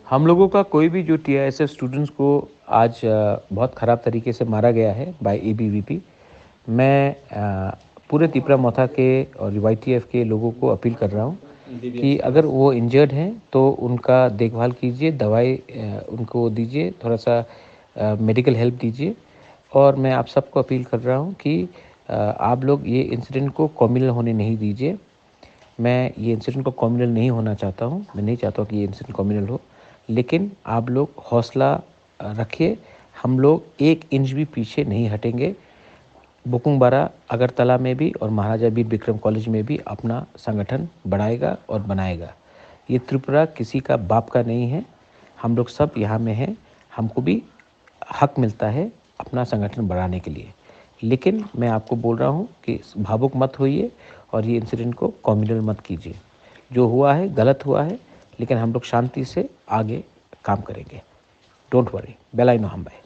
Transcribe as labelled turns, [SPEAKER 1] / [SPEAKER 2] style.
[SPEAKER 1] हम लोगों का कोई भी जो टीआईएसएफ स्टूडेंट्स को आज बहुत ख़राब तरीके से मारा गया है बाय एबीवीपी। मैं पूरे तिपरा मोथा के और वाईटीएफ के लोगों को अपील कर रहा हूँ कि अगर वो इंजर्ड हैं तो उनका देखभाल कीजिए, दवाई उनको दीजिए, थोड़ा सा मेडिकल हेल्प दीजिए। और मैं आप सबको अपील कर रहा हूँ कि आप लोग ये इंसिडेंट को कम्युनल होने नहीं दीजिए। मैं ये इंसिडेंट को कम्युनल नहीं होना चाहता हूँ, मैं नहीं चाहता हूँ कि ये इंसिडेंट कम्युनल हो, लेकिन आप लोग हौसला रखिए। हम लोग 1 इंच भी पीछे नहीं हटेंगे। बुकुंबारा अगरतला में भी और महाराजा वीर विक्रम कॉलेज में भी अपना संगठन बढ़ाएगा और बनाएगा। ये त्रिपुरा किसी का बाप का नहीं है, हम लोग सब यहाँ में हैं, हमको भी हक मिलता है अपना संगठन बढ़ाने के लिए। लेकिन मैं आपको बोल रहा हूँ कि भावुक मत होइए और ये इंसिडेंट को कम्युनल मत कीजिए। जो हुआ है गलत हुआ है, लेकिन हम लोग शांति से आगे काम करेंगे। डोंट वरी, बेला नो हम बाय।